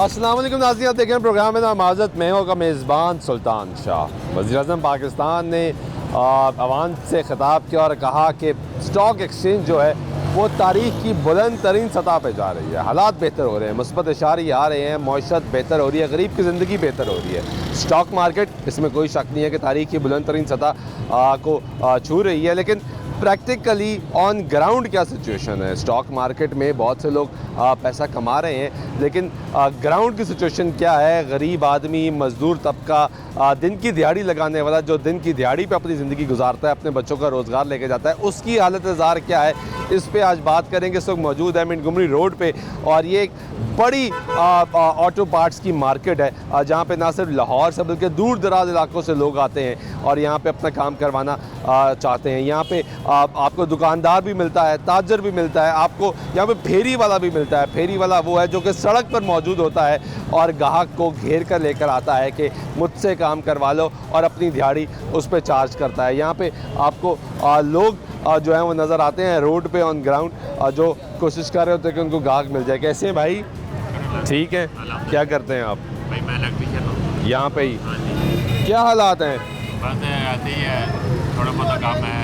अस्सलाम वालेकुम नाज़रीन, आप देख रहे हैं प्रोग्राम में माज़रत में होगा मेज़बान सुल्तान शाह। वज़ीर-ए-आज़म पाकिस्तान ने अवाम से ख़िताब किया और कहा कि स्टॉक एक्सचेंज जो है वो तारीख़ की बुलंद तरीन सतह पर जा रही है। हालात बेहतर हो रहे हैं, मुस्बत इशारे आ रहे हैं, मईशत बेहतर हो रही है, गरीब की ज़िंदगी बेहतर हो रही है। स्टॉक मार्केट, इसमें कोई शक नहीं है कि तारीख़ की बुलंद तरीन सतह को छू रही है, लेकिन प्रैक्टिकली ऑन ग्राउंड क्या सिचुएशन है। स्टॉक मार्केट में बहुत से लोग पैसा कमा रहे हैं, लेकिन ग्राउंड की सिचुएशन क्या है। गरीब आदमी, मज़दूर तबका, दिन की दिहाड़ी लगाने वाला जो दिन की दिहाड़ी पे अपनी ज़िंदगी गुजारता है, अपने बच्चों का रोज़गार लेके जाता है, उसकी हालत ज़ार क्या है, इस पे आज बात करेंगे। इस वक्त मौजूद है मिंटगोमरी रोड पे और ये एक बड़ी ऑटो पार्ट्स की मार्केट है जहाँ पे ना सिर्फ लाहौर से बल्कि दूर दराज इलाकों से लोग आते हैं और यहाँ पे अपना काम करवाना चाहते हैं। यहाँ पे आपको दुकानदार भी मिलता है, ताजर भी मिलता है, आपको यहाँ पे फेरी वाला भी मिलता है। फेरी वाला वो है जो कि सड़क पर मौजूद होता है और ग्राहक को घेर कर लेकर आता है कि मुझसे काम करवा लो और अपनी दिहाड़ी उस पर चार्ज करता है। यहाँ पे आपको लोग जो है वो नज़र आते हैं रोड पे ऑन ग्राउंड, जो कोशिश कर रहे होते हैं कि उनको ग्राहक मिल जाए। कैसे हैं भाई? ठीक है। क्या करते हैं आप? भाई मैं इलेक्ट्रीशियन हूँ यहाँ पे ही। क्या हालात हैं? बस ऐसे ही है, थोड़ा बहुत काम है,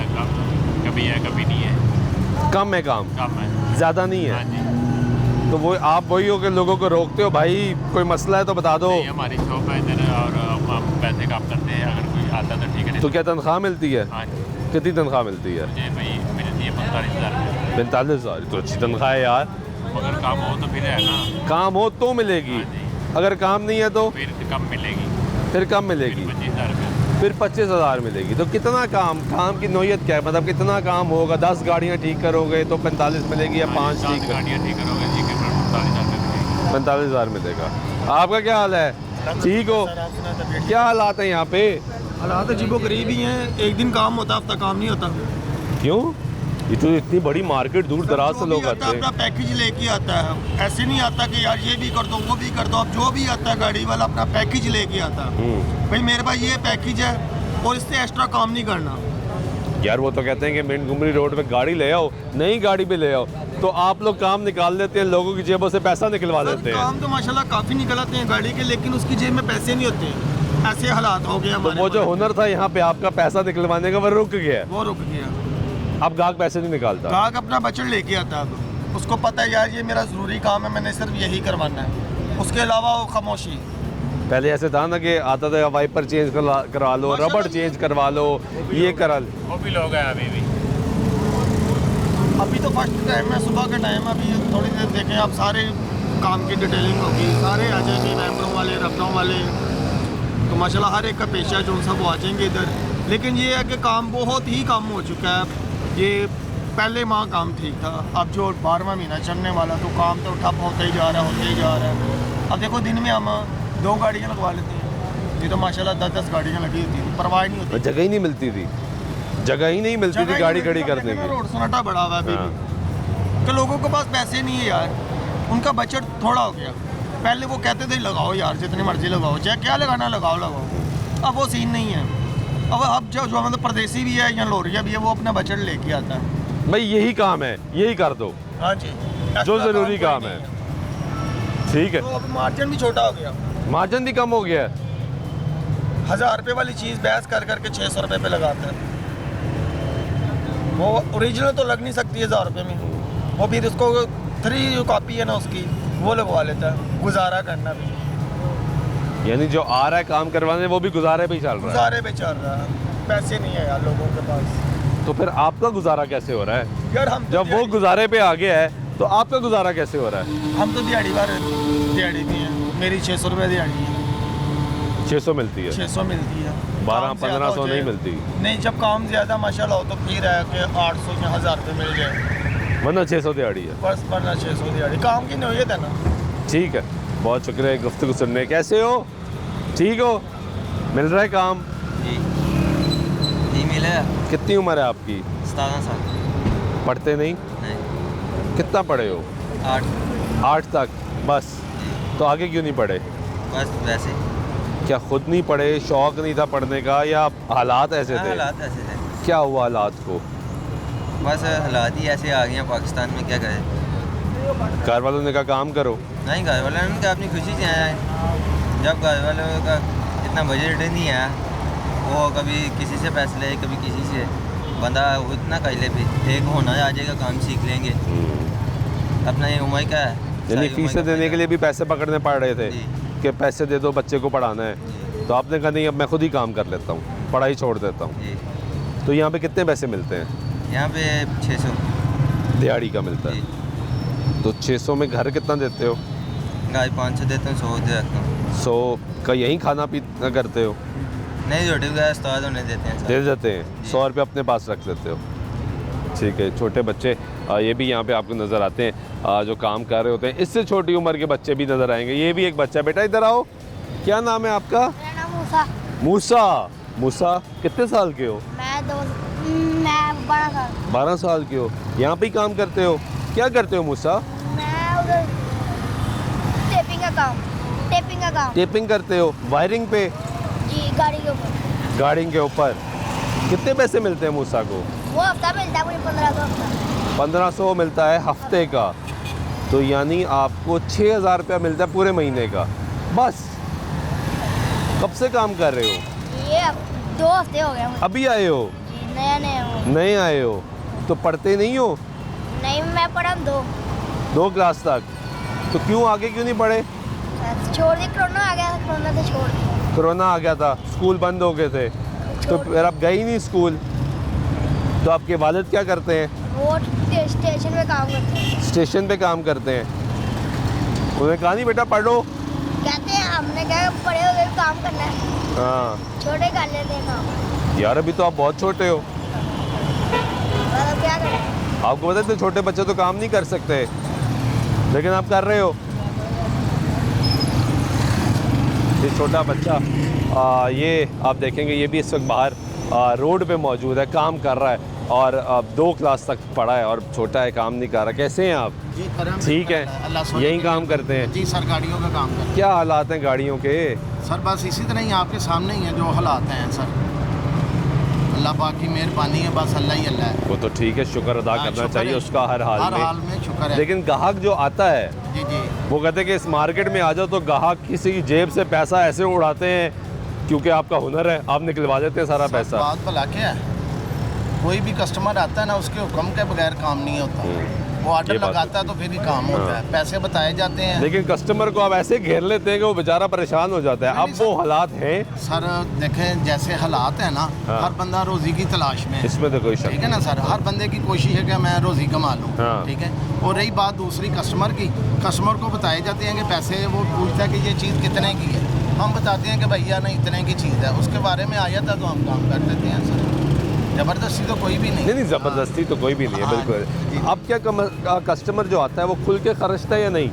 कभी है कभी नहीं है। कम है काम? कम है, ज़्यादा नहीं है। हाँ जी। तो वो आप वही हो कि लोगों को रोकते हो, भाई कोई मसला है तो बता दो। हमारी शॉप है इधर और हम पैसे काम करते हैं, अगर कोई आता तो ठीक है। तो क्या तनख्वाह मिलती है? हाँ जी। कितनी तनख्वाह मिलती है? मुझे भाई मिलती है 45,000। 45,000 तो अच्छी तनख्वाह है यार। अगर काम हो तो फिर है ना, काम हो तो मिलेगी, अगर काम नहीं है तो फिर कम मिलेगी। फिर कम मिलेगी, 25,000 रुपये। फिर 25,000 मिलेगी। तो कितना काम की नौयत क्या है, मतलब कितना काम होगा? 10 गाड़ियाँ ठीक करोगे तो 45 मिलेगी या 5 ठीक गाड़ियाँ ठीक करोगे जी, 45,000 रुपये। 45,000 मिलेगा। आपका क्या हाल है? ठीक हो? क्या हालात है यहाँ पे? हालात अजीबो गरीब ही हैं। एक दिन काम होता, हफ्ता काम नहीं होता। क्यों? ये तो इतनी बड़ी मार्केट, दूर दराज से लोग आते हैं। अपना पैकेज लेके आता है, ऐसे नहीं आता कि यार ये भी कर दो वो भी कर दो। अब जो भी आता है गाड़ी वाला अपना पैकेज लेके आता है। भाई मेरे पास ये पैकेज है और इससे एक्स्ट्रा काम नहीं करना। यार वो तो कहते हैं कि मिंटगोमरी रोड पे गाड़ी ले आओ, नई गाड़ी भी ले आओ, तो आप लोग काम निकाल देते हैं, लोगों की जेबों से पैसा निकलवा देते हैं। काम तो माशाल्लाह काफ़ी निकल आते हैं गाड़ी के, लेकिन उसकी जेब में पैसे नहीं होते हैं। ऐसे हालात हो गए हमारे। तो वो जो हुनर था यहाँ पे आपका पैसा निकलवाने का, वो रुक गया। वो रुक गया। अब गाहक पैसे नहीं निकालता। गाहक अपना बजट लेके आता है, अब उसको पता है यार ये मेरा ज़रूरी काम है, मैंने सिर्फ यही करवाना है, उसके अलावा वो खामोशी। पहले ऐसे था ना कि आता था वाइपर चेंज करवा लो, रबड़ चेंज करवा लो, ये करा लो। वो भी लोग हैं अभी भी। अभी तो फर्स्ट टाइम है, सुबह का टाइम है। अभी थोड़ी देर देखें आप, सारे काम की डिटेलिंग होगी, सारे आ जाएंगे, वैमरों वाले, रबड़ों वाले। तो माशाल्लाह हर एक का पेशा जो सब वो आ जाएंगे इधर। लेकिन ये है कि काम बहुत ही कम हो चुका है। ये पहले माह काम ठीक था, अब जो 12वां महीना चलने वाला तो काम तो ठप होता ही जा रहा है। अब देखो दिन में हम 2 गाड़ियाँ लगवा लेते हैं, ये तो माशाल्लाह 10-10 गाड़ियाँ लगी होती थी, परवाह नहीं होती। जगह ही नहीं मिलती थी, जगह ही नहीं मिलती थी गाड़ी खड़ी करने की। रोड सन्नाटा बड़ा हुआ है अभी भी। तो लोगों के पास पैसे नहीं है यार, उनका बजट थोड़ा हो गया। पहले वो कहते थे लगाओ यार जितनी मर्जी लगाओ, चाहे क्या लगाना लगाओ। अब वो सीन नहीं है। अब जो मतलब परदेसी भी है या लोरिया भी है, वो अपना बजट लेके आता है। भाई यही काम है, यही कर दो। हाँ जी, जो ज़रूरी काम है। ठीक है। तो अब मार्जिन भी छोटा हो गया, मार्जिन भी कम हो गया है। 1000 रुपये वाली चीज़ बहस कर करके 600 रुपये पे लगाते हैं। वो ओरिजिनल तो लग नहीं सकती है 1000 रुपये में, वो फिर उसको 3 जो कॉपी है ना उसकी वो लगवा लेता है, गुजारा करना भी। यानी जो आ रहा है काम करवाने वो भी गुजारे पे ही चल रहा है। गुजारे पे चल रहा है, पैसे नहीं है यार लोगों के पास। तो फिर आपका गुजारा कैसे हो रहा है? यार हम तो जब वो गुजारे पे आ गया है तो आपका गुजारा कैसे हो रहा है? हम तो दिहाड़ी भी हैं। मेरी 600 रुपये दिहाड़ी है। 600 मिलती है? 600 मिलती है। 1200-1500 नहीं मिलती। नहीं, जब काम ज़्यादा माशाल्लाह हो तो फिर है कि 800 या 1000 रुपये मिल जाए, वरना 600 दिहाड़ी है। बस वरना 600 दिहाड़ी। काम की नौयत है ना। ठीक है, बहुत शुक्रिया गुफ्तगू सुनने। कैसे हो? ठीक हो? मिल रहा है काम? जी मिला। कितनी उम्र है आपकी? 17 साल। पढ़ते नहीं? कितना पढ़े हो? 8 तक बस? तो आगे क्यों नहीं पढ़े? बस वैसे। क्या खुद नहीं पढ़े, शौक नहीं था पढ़ने का या हालात ऐसे थे? हालात ऐसे थे। क्या हुआ हालात को? बस हालात ही ऐसे आ गए हैं पाकिस्तान में, क्या करें। घर वालों ने कहा काम करो? नहीं, घर वाले ने कहा अपनी खुशी से आया है। जब घर वालों का इतना बजट नहीं है, वो कभी किसी से पैसे ले, कभी किसी से, बंदा इतना कर ले भी, एक होना आ जाएगा, काम सीख लेंगे। अपना ये उम्र का है, यानी फीसें देने के लिए भी पैसे पकड़ने पड़ रहे थे जी। कि पैसे दे दो, बच्चे को पढ़ाना है। जी। तो आपने कहा नहीं, अब मैं खुद ही काम कर लेता हूँ, पढ़ाई छोड़ देता हूँ। जी। तो यहाँ पे कितने पैसे मिलते हैं? यहाँ पे 600 दिहाड़ी का मिलता जी। है। तो 600 में घर कितना देते हो? गाय 500 देता हूँ, 100 दे रखता हूँ। 100 का यहीं खाना पीना करते हो? नहीं, रोटी वगैरह उस्ताद होने देते हैं दे सर। देते हैं, 100 रुपये अपने पास रख लेते हो। ठीक है। छोटे बच्चे ये भी यहाँ पे आपको नज़र आते हैं जो काम कर रहे होते हैं। इससे छोटी उम्र के बच्चे भी नज़र आएंगे। ये भी एक बच्चा है। बेटा इधर आओ, क्या नाम है आपका? मेरा नाम मूसा। मूसा। मूसा कितने साल के हो? मैं 12 साल। 12 साल के हो। यहाँ पे ही काम करते हो? क्या करते हो मूसा? मैं उधर टेपिंग का काम टेपिंग करते हो? वायरिंग पे? जी, गाड़ी के ऊपर। गाड़ी के ऊपर। कितने पैसे मिलते हैं मूसा को? वो हफ्ता मिलता है मुझे 1500 हफ्ता। 1500 मिलता है हफ्ते का। तो यानी आपको 6000 रुपया मिलता है पूरे महीने का। बस। कब से काम कर रहे हो? ये 2 हफ्ते हो गए मुझे। अभी आए हो? जी, नया हो। नए आए हो? तो पढ़ते नहीं हो? नहीं, मैं पढ़ा 2 क्लास तक। तो क्यों आगे क्यों नहीं पढ़े? छोड़ दी, कोरोना आ गया था, कोरोना से छोड़ दिया। कोरोना आ गया था, स्कूल बंद हो गए थे, तो फिर आप गए ही नहीं स्कूल। तो आपके वालिद क्या करते हैं? वो स्टेशन पे काम करते हैं। स्टेशन पे काम करते हैं। उन्होंने कहा नहीं बेटा पढ़ो? कहते हैं, हमने कहा पढ़े हो गए, काम करना है। हाँ छोटे कर लेते हैं काम। यार, अभी तो आप बहुत छोटे हो। मतलब क्या करें? आपको पता है तो छोटे बच्चे तो काम नहीं कर सकते, लेकिन आप कर रहे हो। ये छोटा बच्चा ये आप देखेंगे, ये भी इस वक्त बाहर रोड पे मौजूद है, काम कर रहा है और 2 क्लास तक पढ़ा है और छोटा है, काम नहीं कर रहा। कैसे हैं आप? जी, करम ठीक है, अल्लाह सोने यहीं के काम लिए। करते हैं? जी सर, गाड़ियों का काम करते क्या हालात हैं गाड़ियों के? हैं सर। बस इसी तरह ही आपके सामने ही है जो हालात हैं सर। अल्लाह पाक की मेहरबानी है, बस अल्लाह ही अल्लाह है। वो तो ठीक है, शुक्र अदा हाँ, करना शुक्र चाहिए है। उसका हर हाल में शुक्र है। लेकिन ग्राहक जो आता है जी जी, वो कहते हैं कि इस मार्केट में आ जाओ तो ग्राहक किसी की जेब से पैसा ऐसे उड़ाते हैं, क्योंकि आपका हुनर है, आप निकलवा देते हैं सारा सर, पैसा। बात भला क्या है, कोई भी कस्टमर आता है ना, उसके हुक्म के बगैर काम नहीं होता। वो ये ऑर्डर बात लगाता है तो फिर ही काम होता है, पैसे बताए जाते हैं। लेकिन कस्टमर को आप ऐसे घेर लेते हैं कि वो बेचारा परेशान हो जाता है। अब नहीं, वो हालात हैं, सर देखें, जैसे हालात है ना, हाँ। हर बंदा रोजी की तलाश में है। इसमें तो कोई शक ठीक है ना सर, हर बंदे की कोशिश है कि मैं रोजी कमा लूँ। हाँ। ठीक है। और रही बात दूसरी कस्टमर की, कस्टमर को बताए जाते हैं कि पैसे, वो पूछता है कि ये चीज़ कितने की है, हम बताते हैं कि भैया नहीं इतने की चीज़ है, उसके बारे में आया था तो हम काम कर देते हैं सर। ज़बरदस्ती तो कोई भी नहीं। नहीं, ज़बरदस्ती तो कोई भी नहीं है, हाँ, बिल्कुल। जी। अब क्या कस्टमर जो आता है वो खुल के खर्चता है या नहीं?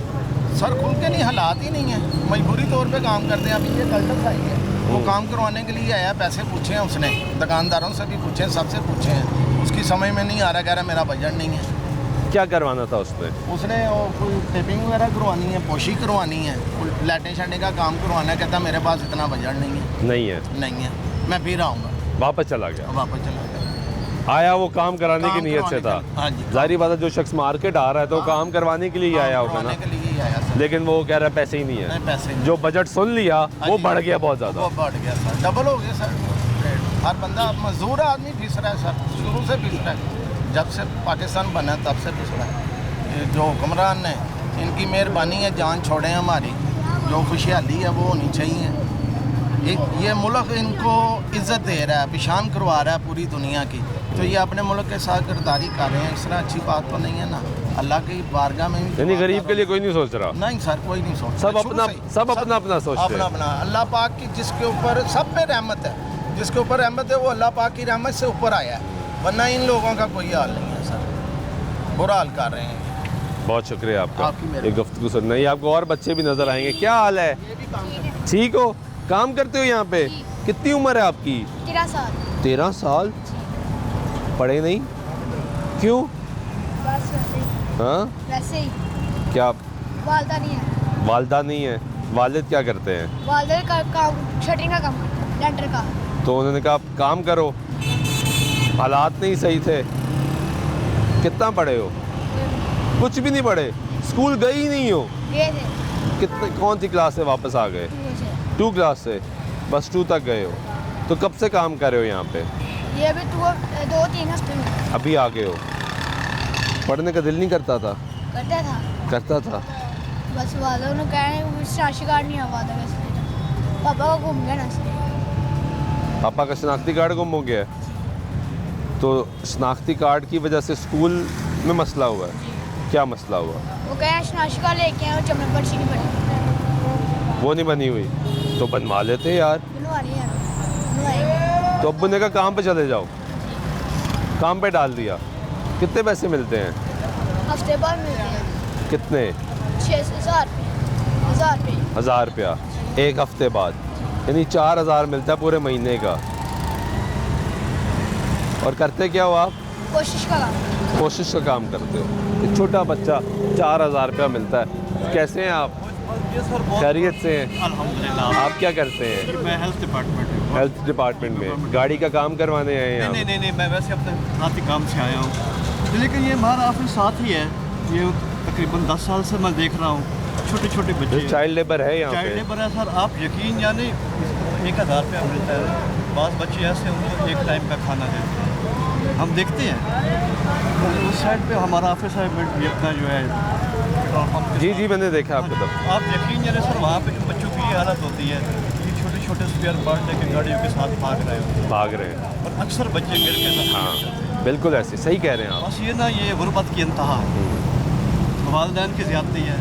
सर खुल के नहीं, हालात ही नहीं है, मजबूरी तौर पे काम करते हैं। अभी ये कल्टस आई है, वो काम करवाने के लिए आया, पैसे पूछे हैं उसने, दुकानदारों से भी पूछे, सबसे पूछे हैं, उसकी समझ में नहीं आ रहा, कह रहा मेरा बजट नहीं है। क्या करवाना था उसने? उसने वो कोई टेपिंग वगैरह करवानी है, पोशी करवानी है, लाइटें शाइटें का काम करवाना है, कहता मेरे पास इतना बजट नहीं है। नहीं है, मैं फिर आऊँगा। वापस चला गया। वापस चला गया। आया वो काम कराने की काम नीयत से था। करवाने के लिए। हाँ जी। जाहिर बात है, जो शख्स मार्केट आ रहा है तो वो हाँ। काम करवाने के लिए ही आया होगा ना, करवाने के लिए ही आया सर। लेकिन वो कह रहा है पैसे ही नहीं है। नहीं, पैसे नहीं। जो बजट सुन लिया हाँ वो जी। बढ़ गया बहुत वो ज़्यादा। बढ़ गया सर, डबल हो गया सर रेट। हर बंदा मजदूर आदमी पिस रहा है सर, शुरू से पिस रहा है, जब से पाकिस्तान बना तब से पिस रहा है। ये जो हुक्मरान ने, इनकी मेहरबानी है, जान छोड़े हमारी, जो खुशहाली है वो होनी चाहिए। ये मुल्क इनको इज़्ज़त दे रहा है, पेशान करवा रहा है पूरी दुनिया की, तो ये अपने मुल्क के साथ गिरदारी कर रहे हैं, इस तरह अच्छी बात तो नहीं है ना। अल्लाह की बारगाह में भी यानी गरीब के लिए कोई नहीं सोच रहा, नहीं सर, कोई नहीं सोचता। सब शुरू अपना से ही। सब अपना अपना सोचते अपना हैं। अपना अल्लाह पाक की, जिसके ऊपर सब पे रहमत है, जिसके ऊपर रहमत है वो अल्लाह पाक की रहमत से ऊपर आया है, वरना इन लोगों का कोई हाल नहीं है सर, बुरा हाल कर रहे हैं। बहुत शुक्रिया आपकी आपका मेहरबानी। ये गुफ्तगू सुनने। ये आपको और बच्चे भी नजर आएंगे। क्या हाल है? ठीक हो? काम करते हो यहाँ पे? कितनी उम्र है आपकी? 13 साल। 13 साल। पढ़े नहीं? क्यों? बस वैसे ही। हाँ, वैसे ही। क्या वालदा नहीं है। वालदा नहीं है? वालिद क्या करते हैं? वालदा का काम शटरिंग का काम करता है, लेंटर का। तो उन्होंने कहा आप काम करो, हालात नहीं सही थे। कितना पढ़े हो? कुछ भी नहीं पढ़े। स्कूल गई नहीं हो? ये थे कितने कौन सी क्लास से वापस आ गए? मुझे 2 क्लास से, बस 2 तक गए हो। तो कब से काम कर रहे हो यहाँ पे? ये अभी 2-3 हफ्ते में अभी आ गए हो। पढ़ने का दिल नहीं करता था? करता था, करता था। बस वालों ने कहा शनाख्ती कार्ड नहीं हुआ था वैसे पापा को घूम गया ना इसलिए। पापा का शनाख्ती कार्ड गुम हो गया है। तो शनाख्ती कार्ड की वजह से स्कूल में मसला हुआ है? क्या मसला हुआ? वो कहे शनाख्ती कार्ड लेके आए और जमन पर्ची नहीं बनी, वो नहीं बनी हुई तो बनवा लेते यार। बनवा रही है बनवाएंगे। तो अब्बू ने कहा काम पे चले जाओ, काम पे डाल दिया। कितने पैसे मिलते हैं? हफ्ते बाद मिलते हैं कितने? 6,000 रुपये 1,000 रुपये 1000 रुपया एक हफ्ते बाद, यानी 4000 मिलता है पूरे महीने का। और करते क्या हो आप? कोशिश का काम। कोशिश का काम करते हो। एक छोटा बच्चा 4000 रुपया मिलता है। कैसे हैं आप? ये सर बहुत खैरियत से हैं? अल्हम्दुलिल्लाह। आप क्या करते हैं? मैं हेल्थ डिपार्टमेंट में हेल्थ डिपार्टमेंट में। गाड़ी का काम करवाने आए हैं नहीं आप? नहीं नहीं नहीं, मैं वैसे अपने साथी काम से आया हूँ, लेकिन ये हमारा ऑफिस साथ ही है। ये तकरीबन 10 साल से मैं देख रहा हूँ छोटे छोटे बच्चे हैं। चाइल्ड लेबर है यहाँ चाइल्ड पे? लेबर है सर, आप यकीन जाने 1,000 रुपया मिलता है। बाज़ बच्चे ऐसे उनको एक टाइम का खाना देते हैं, हम देखते हैं। उस साइड पे हमारा ऑफिस है ये अपना जो है। जी जी मैंने देखा आपको तब। आप यकीन जाने सर, वहाँ पे जो बच्चों की ये हालत होती है, ये छोटे छोटे स्पेयर पार्ट लेके गाड़ियों के साथ भाग रहे होते हैं, भाग रहे हैं। और अक्सर बच्चे मिल के जख्मी हाँ हो जाते हैं। बिल्कुल ऐसे, सही कह रहे हैं आप। बस ये ना, ये गुर्बत की इंतहा है, वालिदैन की ज़्यादती है।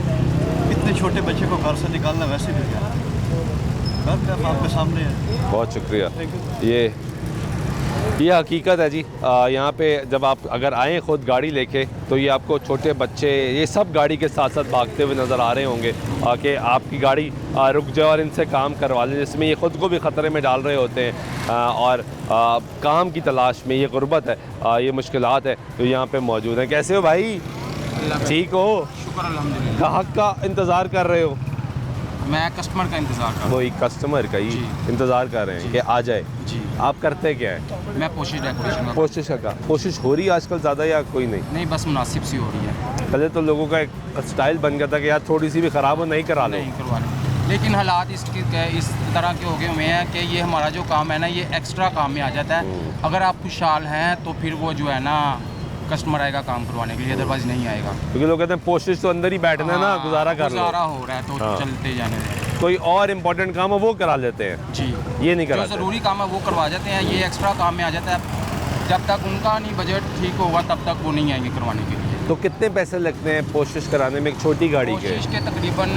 इतने छोटे बच्चे को घर से निकालना वैसे भी ज़्यादा है। घर पे आपके सामने है। बहुत शुक्रिया। Thank you. ये हकीकत है जी। यहाँ पे जब आप अगर आएँ ख़ुद गाड़ी लेके तो ये आपको छोटे बच्चे ये सब गाड़ी के साथ साथ भागते हुए नज़र आ रहे होंगे कि आपकी गाड़ी रुक जाए और इनसे काम करवा लें, जिसमें ये ख़ुद को भी ख़तरे में डाल रहे होते हैं और काम की तलाश में। ये गुर्बत है, ये मुश्किलात है तो यहाँ पे मौजूद हैं। कैसे हो भाई? ठीक हो? शुक्र अल्हम्दुलिल्लाह। ग्राहक का इंतज़ार कर रहे हो? मैं कस्टमर का इंतज़ार कर रहा वही कस्टमर का ही जी। इंतज़ार कर रहे हैं कि आ जाए। हूँ जी। आप करते क्या है? मैं पोशिश डेकोरेशन का कोशिश का कोशिश हो रही है आजकल ज़्यादा या कोई नहीं? नहीं, बस मुनासिब सी हो रही है। पहले तो लोगों का एक स्टाइल बन गया था कि यार थोड़ी सी भी ख़राब हो नहीं करा लो। नहीं करवाने, लेकिन हालात इस तरह के हो गए हुए हैं कि ये हमारा जो काम है ना, ये एक्स्ट्रा काम में आ जाता है। अगर आप खुशहाल हैं तो फिर वो जो है ना कस्टमर आएगा काम करवाने के लिए, अदरवाइज नहीं आएगा। क्योंकि लोग कहते हैं पोशिश तो अंदर ही बैठना है ना, हाँ, गुजारा कर लो। गुजारा हो रहा है तो हाँ। चलते जाने दें। कोई और इम्पोर्टेंट काम हो वो करा लेते हैं, जी, ये नहीं जो कराते। ज़रूरी काम है वो करवा जाते हैं, ये एक्स्ट्रा काम में आ जाता है। जब तक उनका नहीं बजट ठीक होगा तब तक वो नहीं आएंगे करवाने के लिए। तो कितने पैसे लगते हैं कोशिश कराने में एक छोटी गाड़ी के? कोशिश के तकरीबन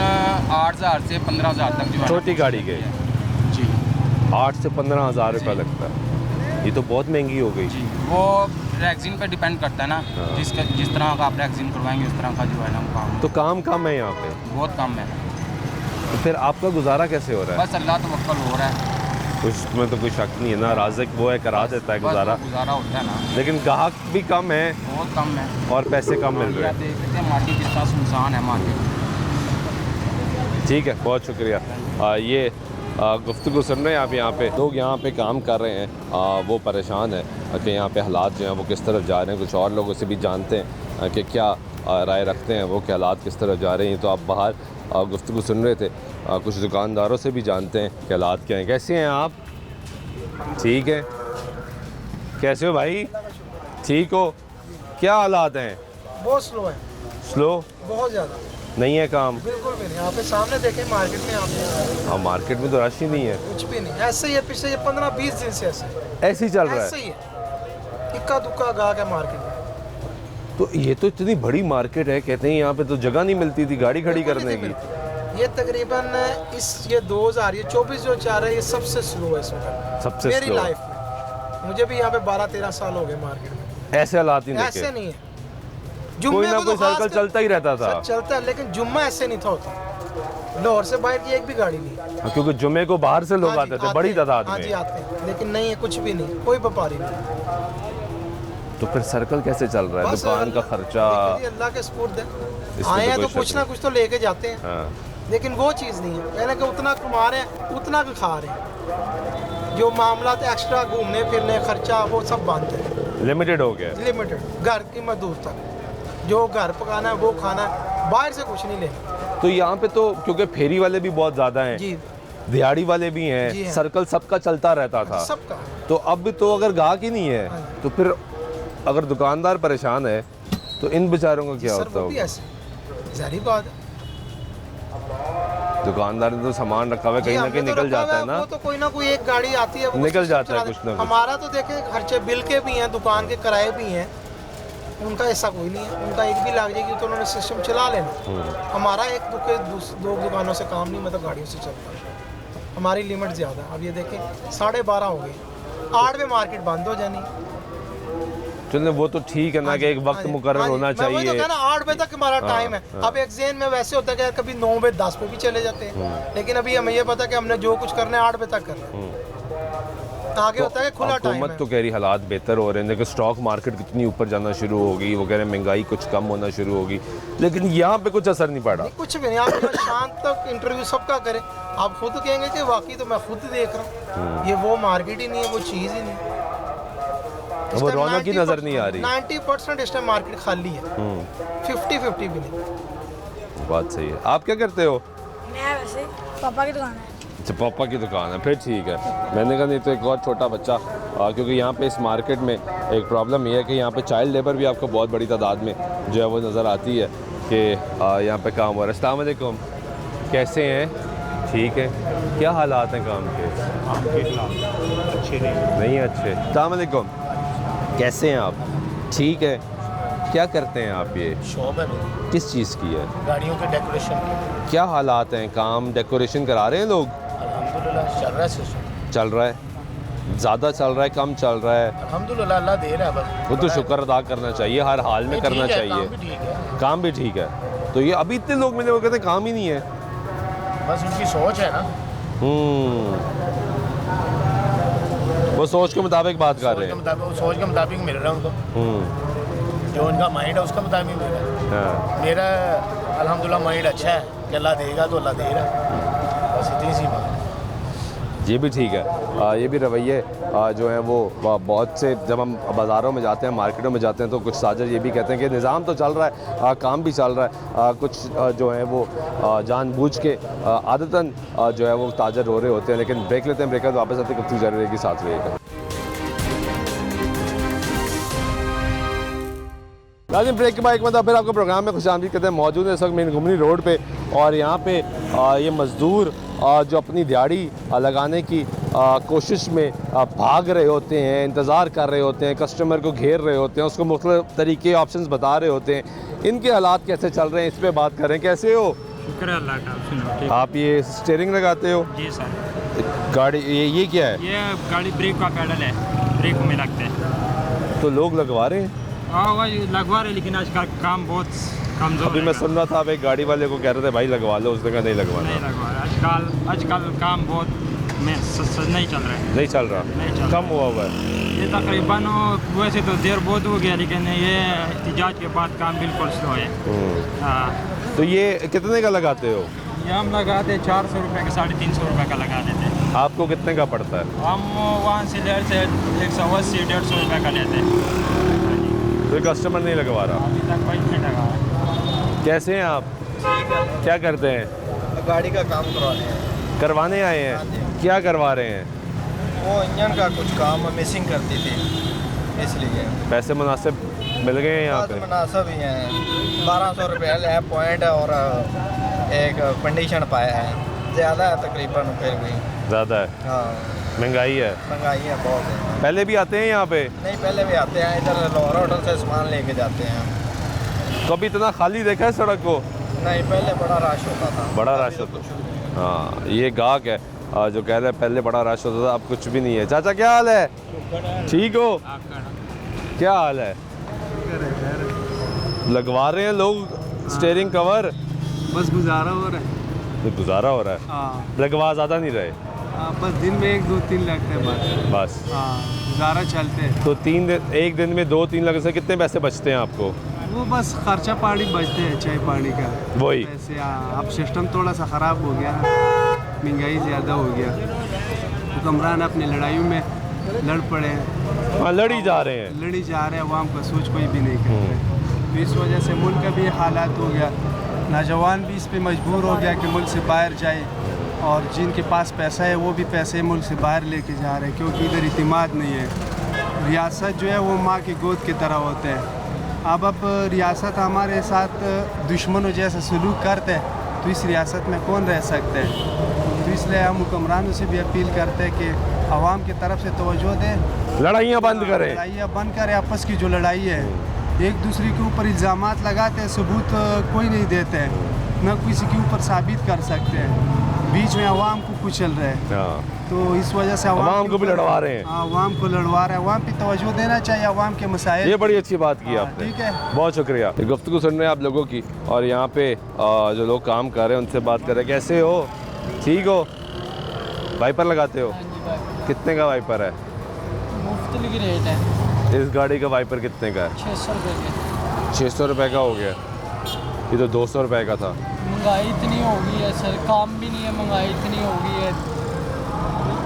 8,000 से 15,000 तक जो है ना छोटी गाड़ी के? जी 8 से 15,000 रुपया लगता है। ये तो बहुत महंगी हो गई। जी, वो रैगजीन पे डिपेंड करता है ना। हाँ। जिस तरह का आप रैगजीन करवाएंगे उस तरह का जो है ना काम तो काम कम है यहाँ पे, बहुत कम है। तो फिर आपका गुजारा कैसे हो रहा है? बस अल्लाह तवक्कल हो रहा है। उसमें तो कोई शक नहीं है ना, राज़िक वो है करा देता है बस गुजारा। वो गुजारा होता है ना, लेकिन ग्राहक भी कम है बहुत कम है। और पैसे कम मिल रहे आप हैं। देख सकते हैं मार्केट किस तरह सुनसान है मार्केट। ठीक है, बहुत शुक्रिया। ये गुफ्तगू सुन रहे हैं आप। यहाँ पे लोग यहाँ पे काम कर रहे हैं, वो परेशान है कि यहाँ पे हालात जो हैं वो किस तरफ जा रहे हैं। कुछ और लोगों से भी जानते हैं कि क्या राय रखते हैं वो कि हालात किस तरफ जा रहे हैं। तो आप बाहर गुफ्तगू सुन रहे थे, कुछ दुकानदारों से भी जानते हैं कि हालात क्या हैं। कैसे हैं आप? ठीक है। कैसे हो भाई? ठीक हो? क्या हालात हैं? बहुत स्लो है, स्लो? बहुत ज़्यादा, नहीं है काम? बिल्कुल भी नहीं। यहाँ पे सामने देखें मार्केट में, आपने हाँ, मार्केट में तो रश ही नहीं है। कुछ भी नहीं, ऐसे ही है। पिछले ये 15-20 दिन से ऐसे ही चल रहा ऐसे है। ही है, इक्का दुक्का गाहक है मार्केट में। तो ये तो इतनी बड़ी मार्केट है, कहते हैं यहाँ पे तो जगह नहीं मिलती थी गाड़ी खड़ी बिल्कुल करने नहीं की। मिलती। ये तकरीबन ये 2024 जो चाह रहा है, ये सबसे स्लो है इस वक्त सबसे मेरी slow। लाइफ में। मुझे भी यहाँ पे 12-13 साल हो गए मार्केट में। ऐसे हालात नहीं ऐसे देखे। नहीं है। कोई जुम्मे ना को कोई तो खास सर्कल कर- चलता ही रहता था। सर चलता है, लेकिन जुम्मा ऐसे नहीं था होता। लाहौर से बाहर की एक भी गाड़ी नहीं। हाँ, क्योंकि जुम्मे को बाहर से लोग हाँ जी, आते थे बड़ी हैं। तादाद हाँ जी में। आते हैं, लेकिन नहीं है, कुछ भी नहीं, कोई व्यापारी नहीं। तो फिर सर्कल कैसे चल रहा है? बस दुकान का खर्चा। देखिए, अल्लाह के सुपुर्द है। इसमें आए तो हैं कोई तो शक कुछ ना नहीं। कुछ तो लेके जाते हैं, हाँ, लेकिन वो चीज़ नहीं है। मैंने कहा उतना कमा रहे हैं उतना का खा रहे हैं। जो मामला एक्स्ट्रा घूमने फिरने खर्चा वो सब बंद है, लिमिटेड हो गया। लिमिटेड। घर की मजदूर तक जो घर पकाना है वो खाना है। बाहर से कुछ नहीं लेना। तो यहाँ पे तो क्योंकि फेरी वाले भी बहुत ज़्यादा हैं, जी दिहाड़ी वाले भी जी हैं, हाँ। सर्कल सबका चलता रहता था। सबका। तो अब तो अगर गाहक ही नहीं है तो फिर अगर दुकानदार परेशान है तो इन बेचारों का क्या सर होता वो भी होगा? ऐसे जारी बात है। दुकानदार ने तो सामान रखा हुआ है, कहीं ना कहीं निकल जाता है ना। वो तो कोई ना कोई एक गाड़ी आती है, वो निकल उसको जाता है चला कुछ दे। ना कुछ। हमारा तो देखे खर्चे बिल के भी हैं, दुकान के किराए भी हैं, उनका ऐसा कोई नहीं है। उनका एक भी लाग जाएगी तो उन्होंने सिस्टम चला लेना। हमारा एक दो दुकानों से काम नहीं, मतलब गाड़ियों से चलता है। हमारी लिमिट ज़्यादा। अब ये देखें 12:30 हो गई, 8 बजे मार्केट बंद हो जानी। चलो वो तो ठीक है ना कि एक वक्त मुकर्रर होना मैं वही तो चाहिए। कहा ना, 8 बजे तक हमारा टाइम है। अब एक जेन में वैसे होता है कि यार कभी 9 बजे 10 पे भी चले जाते हैं, लेकिन अभी हमें ये पता है कि हमने जो कुछ करना है 8 बजे तक करना है। आगे होता है कि खुला टाइम हुकूमत है। तो कह रही हालात बेहतर हो रहे हैं, लेकिन स्टॉक मार्केट कितनी ऊपर जाना शुरू होगी, वो कह रहे हैं महंगाई कुछ कम होना शुरू होगी, लेकिन यहाँ पे कुछ असर नहीं पड़ा। कुछ भी नहीं। आप यहाँ शांत तक इंटरव्यू सबका करें, आप खुद कहेंगे कि वाकई तो मैं खुद देख रहा हूँ, ये वो मार्केट ही नहीं है, वो चीज़ ही नहीं। वो रौनक ही नजर नहीं आ रही। 90% इस टाइम मार्केट खाली है, 50-50 भी नहीं। बात सही है। आप क्या करते हो? मैं वैसे पापा की दुकान है। अच्छा, पापा की दुकान है, फिर ठीक है। मैंने कहा नहीं तो एक और छोटा बच्चा, क्योंकि यहाँ पे इस मार्केट में एक प्रॉब्लम ये है कि यहाँ पे चाइल्ड लेबर भी आपको बहुत बड़ी तादाद में जो है वो नज़र आती है कि यहाँ पे काम हो रहा है। अस्सलाम वालेकुम, कैसे हैं? ठीक है। क्या हालात हैं काम के? अच्छे नहीं अच्छे। अस्सलाम वालेकुम, कैसे हैं आप? ठीक है। क्या करते हैं आप? ये शॉप है मेरी, किस चीज़ की है? गाड़ियों के डेकोरेशन की। क्या हालात हैं? काम डेकोरेशन करा रहे हैं लोग? अल्हम्दुलिल्लाह चल रहा है सिस्टम। चल रहा है? ज़्यादा चल रहा है, कम चल रहा है? अल्हम्दुलिल्लाह अल्लाह दे रहा है बस। वो तो शुक्र अदा करना चाहिए, हर हाल में करना चाहिए। काम भी ठीक है, काम भी ठीक है। तो ये अभी इतने लोग मिले वो कहते हैं काम ही नहीं है। बस उनकी सोच है ना, वो सोच के मुताबिक बात कर रहे हैं। सोच के मुताबिक मिल रहा है उनको, जो उनका माइंड है उसका मुताबिक मिल रहा है। हाँ। मेरा अल्हम्दुलिल्लाह माइंड अच्छा है कि अल्लाह देगा तो अल्लाह दे रहा है, बस इतनी सी बात। ये भी ठीक है। ये भी रवैये जो हैं वो बहुत से, जब हम बाज़ारों में जाते हैं, मार्केटों में जाते हैं, तो कुछ ताजर ये भी कहते हैं कि निज़ाम तो चल रहा है, काम भी चल रहा है, कुछ जो है वो जानबूझ के आदतन जो है वो ताजर रो रहे होते हैं। लेकिन ब्रेक लेते हैं, ब्रेक बाद वापस आते गुफ्तगू जारी रहेगी, साथ रहेगा। नाज़रीन, ब्रेक के बाद एक मतलब फिर आपको प्रोग्राम में खुशामदीद कहते हैं। मौजूद है इस वक्त मेन घुमनी रोड पे, और यहाँ पे ये मज़दूर जो अपनी दिहाड़ी लगाने की कोशिश में भाग रहे होते हैं, इंतज़ार कर रहे होते हैं, कस्टमर को घेर रहे होते हैं, उसको मुख्तलिफ तरीके ऑप्शंस बता रहे होते हैं। इनके हालात कैसे चल रहे हैं इस पर बात करें। कैसे हो? शुक्र है अल्लाह का। सुनो ठीक। आप ये स्टीयरिंग लगाते हो? जी सर। गाड़ी ये क्या है? ये गाड़ी ब्रेक का पैडल है, ब्रेक में लगते हैं। तो लोग लगवा रहे हैं? हाँ वही लगवा रहे, लेकिन आजकल काम बहुत कमज़ोर अभी है। मैं सुन रहा था, आप एक गाड़ी वाले को कह रहे थे भाई लगवा लो, उसने कहा नहीं लगवाना। नहीं लगवा रहे आजकल काम बहुत नहीं चल रहा है। नहीं चल रहा? नहीं चल कम हुआ हुआ है। ये तकरीबन वैसे तो देर बहुत हो गया, लेकिन ये एहतजाज के बाद काम बिल्कुल स्लो है। हाँ। तो ये कितने का लगाते हो? ये हम लगाते 400 रुपये का, 350 रुपये का लगा देते हैं। आपको कितने का पड़ता है? हम वहाँ से 180-150 रुपये का लेते हैं। कोई कस्टमर नहीं लगवा रहा अभी तक कोई नहीं लगा। कैसे हैं आप? क्या करते हैं? गाड़ी का काम करवाने हैं। करवाने आए हैं? क्या करवा रहे हैं? वो इंजन का कुछ काम मिसिंग करती थी, इसलिए पैसे मुनासिब मिल गए हैं यहाँ पे? मुनासिब ही हैं। 1200 रुपये लैब पॉइंट और एक कंडीशन पाया है, ज़्यादा है तकरीबन, फिर भी ज़्यादा है। हाँ महंगाई है। महंगाई है बहुत है। पहले भी आते हैं यहाँ पे? नहीं, पहले भी आते हैं, इधर लाहौर होटल से सामान लेके जाते हैं। कभी इतना खाली देखा है सड़क को? नहीं, पहले बड़ा रश होता था। बड़ा रश होता? हाँ, ये गाहक है जो कह रहे हैं पहले बड़ा रश होता था, अब कुछ भी नहीं है। चाचा क्या हाल है? ठीक हो? क्या हाल है? लगवा रहे हैं लोग स्टीयरिंग कवर? बस गुजारा हो रहा है। गुजारा हो रहा है? हाँ लगवा ज़्यादा नहीं रहे? बस दिन में 1-2-3 लगते हैं बस। हाँ गुजारा चलते हैं। तो एक दिन में 2-3 लाख से कितने पैसे बचते हैं आपको? वो बस खर्चा पानी बचते हैं, चाय पानी का वही। ऐसे। अब सिस्टम थोड़ा सा ख़राब हो गया है, महंगाई ज़्यादा हो गया, हुक्मरान अपनी लड़ाइयों में लड़ पड़े हैं। हाँ, लड़ी जा रहे हैं। लड़ी जा रहे हैं, आवाम का सोच कोई भी नहीं कर रहे। तो इस वजह से मुल्क का भी हालात हो गया, नौजवान भी इस पे मजबूर हो गया कि मुल्क से बाहर जाए, और जिनके पास पैसा है वो भी पैसे मुल्क से बाहर लेके जा रहे हैं, क्योंकि इधर इतिमाद नहीं है। रियासत जो है वो माँ की गोद की तरह होते हैं। अब रियासत हमारे साथ दुश्मनों जैसा सलूक करते हैं, तो इस रियासत में कौन रह सकते हैं। तो इसलिए हम हुक्मरानों से भी अपील करते हैं कि आवाम की तरफ से तवज्जो दें, लड़ाइयाँ बंद करें। लड़ाइयाँ बंद करें। आपस की जो लड़ाई है, एक दूसरे के ऊपर इल्ज़ामात लगाते हैं, सबूत कोई नहीं देते हैं, न किसी के ऊपर साबित कर सकते हैं, बीच में आवाम को कुचल रहे हैं। तो इस वजह से आवाम को भी लड़वा रहे हैं। आवाम को लड़वा रहे हैं। आवाम पे तवज्जो देना चाहिए, आवाम के मसाइल। ये बड़ी अच्छी बात की आपने, ठीक है, बहुत शुक्रिया। गुफ्तगू सुन रहे हैं आप लोगों की, और यहाँ पे जो लोग काम कर रहे हैं उनसे बात कर रहे हैं। कैसे हो? ठीक हो? वाइपर लगाते हो? कितने का वाइपर है? मुफ्त रेट है। इस गाड़ी का वाइपर कितने का है? 600 रुपये का। 600 रुपये का हो गया, ये तो 200 रुपये का था। महंगाई इतनी हो गई है सर, काम भी नहीं है, महंगाई इतनी हो गई है,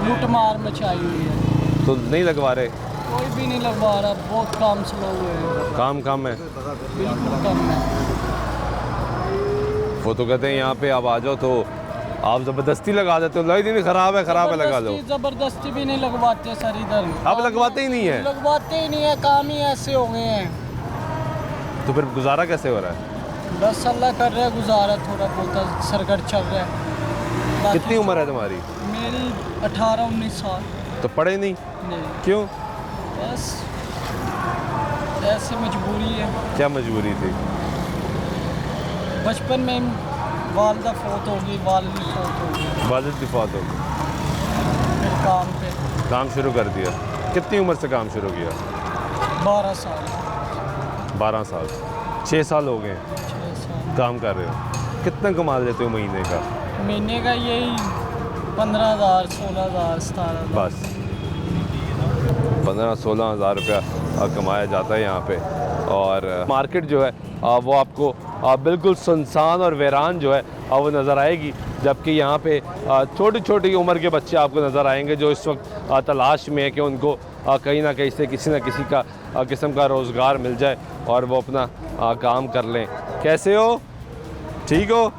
लूट मार मचाई हुई है। तो नहीं लगवा रहे? कोई भी नहीं लगवा रहा, बहुत काम स्लो हुए हैं। काम कम है, बिल्कुल कम है। वो तो कहते हैं यहाँ पे आप आ जाओ तो आप ज़बरदस्ती लगा देते हो। लाइट नहीं ख़राब है, ख़राब है, लगा लो। ज़बरदस्ती भी नहीं लगवाते सर इधर। अब लगवाते ही नहीं है, लगवाते ही नहीं है, काम ही ऐसे हो गए हैं। तो फिर गुजारा कैसे हो रहा है? बस अल्लाह कर रहा है गुजारा, थोड़ा बहुत सरगट चल रहा है। कितनी उम्र है तुम्हारी? मेरी 18-19 साल। तो पढ़े नहीं? नहीं। क्यों? बस ऐसे मजबूरी है। क्या मजबूरी थी? बचपन में वालदा फौत हो गई, वालिद भी फौत हो गई। वालिद की फौत हो गई, फिर काम शुरू कर दिया। कितनी उम्र से काम शुरू किया? 12 साल। 12 साल, 6 साल हो गए 6 साल काम कर रहे हो। कितना कमा लेते हो महीने का? महीने का यही 15,000, 16,000, 17,000। बस 15-16 हज़ार रुपया कमाया जाता है यहाँ पे। और मार्केट जो है वो आपको बिल्कुल सुनसान और वीरान जो है वो नज़र आएगी, जबकि यहाँ पे छोटी छोटी उम्र के बच्चे आपको नज़र आएंगे जो इस वक्त तलाश में है कि उनको कहीं ना कहीं से किसी न किसी का किस्म का रोज़गार मिल जाए और वो अपना काम कर लें। कैसे हो? ठीक हो?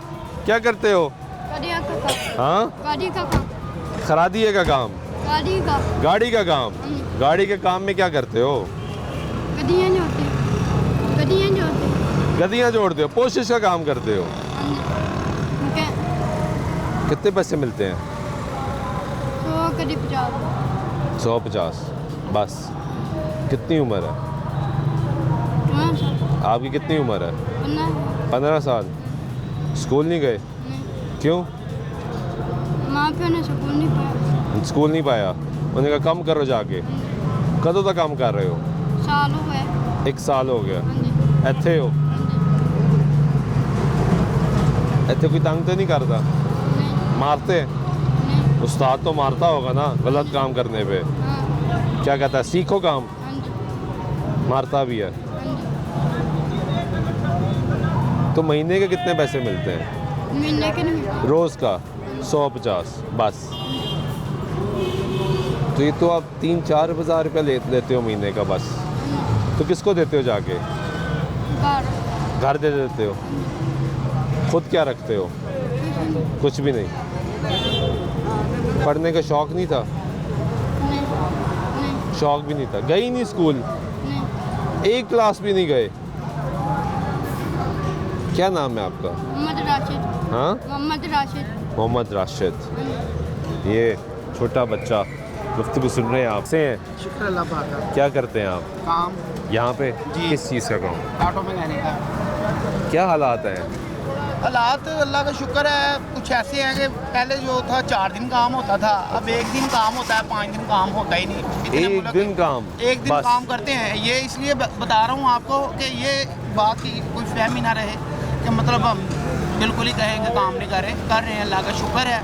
क्या करते हो? हाँ, खरादिए का काम, गाड़ी का काम। गाड़ी के काम में क्या करते हो? गद्दियाँ जोड़ते हो, पोशिश का काम करते हो। कितने पैसे मिलते हैं? 150। बस। कितनी उम्र है आपकी? कितनी उम्र है? 15 साल। स्कूल नहीं गए? क्यों? स्कूल नहीं पाया। उन्होंने कहा कम करो जाके। कदों तक काम कर रहे हो? साल हो गया। 1 साल हो गया। ਇੱਥੇ ਹੋ? ਇੱਥੇ कोई तंग तो नहीं करता? मारते हैं? उस्ताद तो मारता होगा ना गलत काम करने पे? क्या कहता है सीखो काम? मारता भी है। तो महीने के कितने पैसे मिलते हैं? महीने के नहीं, रोज़ का 150 बस। तो ये तो आप 3-4 हज़ार रुपया लेते हो महीने का बस। तो किसको देते हो जाके? घर दे देते हो? खुद क्या रखते हो? कुछ भी नहीं। पढ़ने का शौक़ नहीं था? शौक़ भी नहीं था। गए ही नहीं स्कूल? एक क्लास भी नहीं गए? क्या नाम है आपका? मोहम्मद राशिद। हाँ, मोहम्मद राशिद। ये छोटा बच्चा गुफ्तगू सुन रहे हैं आपसे हैं। शुक्र अल्लाह पाक का। क्या करते हैं आप काम? यहाँ पे जी। किस चीज़ का काम? ऑटो मैकेनिक का। क्या हालात हैं? हालात अल्लाह का शुक्र है, कुछ ऐसे हैं कि पहले जो था 4 दिन काम होता था, अब 1 दिन काम होता है, 5 दिन काम होता ही नहीं। एक दिन काम? 1 दिन काम करते हैं। ये इसलिए बता रहा हूँ आपको कि ये बात की कोई फहम ही ना रहे कि मतलब हम बिल्कुल ही कहेंगे काम नहीं कर रहे हैं। अल्लाह का शुक्र है।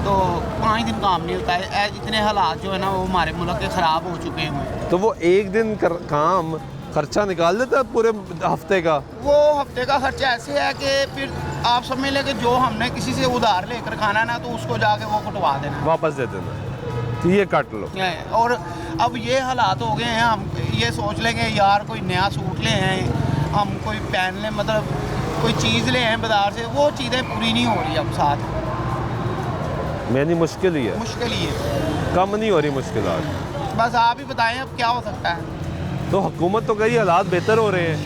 तो 5 दिन काम नहीं होता है। इतने हालात जो है ना वो हमारे मुल्क के ख़राब हो चुके हैं। तो वो 1 दिन काम खर्चा निकाल देता है पूरे हफ्ते का? वो हफ्ते का खर्चा ऐसे है कि फिर आप समझ लें कि जो हमने किसी से उधार लेकर खाना ना, तो उसको जाके वो कटवा देना, वापस दे देना, तो ये काट लो। और अब ये हालात हो गए हैं, हम ये सोच लेंगे यार कोई नया सूट ले हैं, हम कोई पहन लें, मतलब कोई चीज़ ले आए बाज़ार से, वो चीज़ें पूरी नहीं हो रही अब साथ। यानी मुश्किल ही है, मुश्किल ही है, कम नहीं हो रही मुश्किल। बस आप ही बताएं अब क्या हो सकता है। तो हुकूमत तो कई हालात बेहतर हो रहे हैं।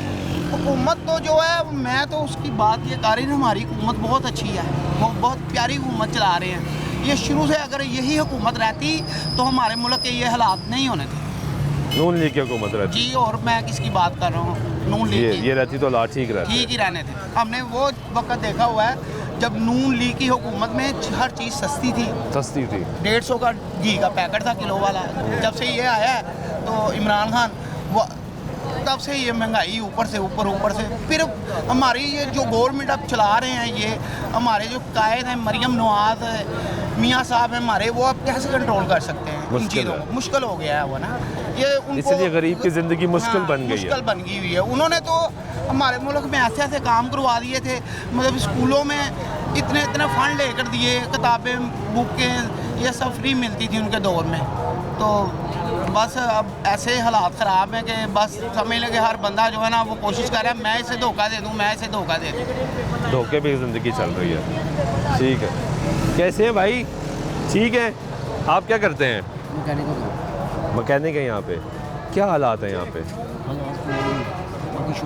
हुकूमत तो जो है, मैं तो उसकी बात ये कर रही हूँ, हमारी हुकूमत बहुत अच्छी है, वो बहुत प्यारी हुकूमत चला रहे हैं। ये शुरू से अगर यही हुकूमत रहती तो हमारे मुल्क के ये हालात नहीं होने थे। नून लीग की हुकूमत रहती जी, और मैं किसकी बात कर रहा हूँ, नून लीग की। ये रहती तो हालात ठीक रहते, ठीक ही रहने थे। हमने वो वक्त देखा हुआ है जब नून लीग की हुकूमत में हर चीज़ सस्ती थी। 150 का घी का पैकेट था किलो वाला। जब से ये आया है तो इमरान खान, वो तब से ये महंगाई ऊपर से फिर हमारी ये जो गवर्नमेंट अब चला रहे हैं, ये हमारे जो कायद हैं मरियम नवाज मियाँ साहब हैं हमारे, वो अब कैसे कंट्रोल कर सकते हैं इन चीज़ों को? मुश्किल हो गया है वो ना, ये उनको इसलिए गरीब की ज़िंदगी मुश्किल बन गई हुई है। उन्होंने तो हमारे मुल्क में ऐसे ऐसे काम करवा दिए थे, मतलब स्कूलों में इतने फंड लेकर दिए, किताबें बुकें ये सब फ्री मिलती थी उनके दौर में। तो बस अब ऐसे हालात ख़राब हैं कि बस समझ लगे हर बंदा जो है ना वो कोशिश कर रहा है मैं इसे धोखा दे दूँ, मैं इसे धोखा दे दूँ। धोखे भी ज़िंदगी चल रही है। ठीक है, कैसे हैं भाई? ठीक है, आप क्या करते हैं? मैकेनिक है यहाँ पे। क्या हालात हैं यहाँ पे?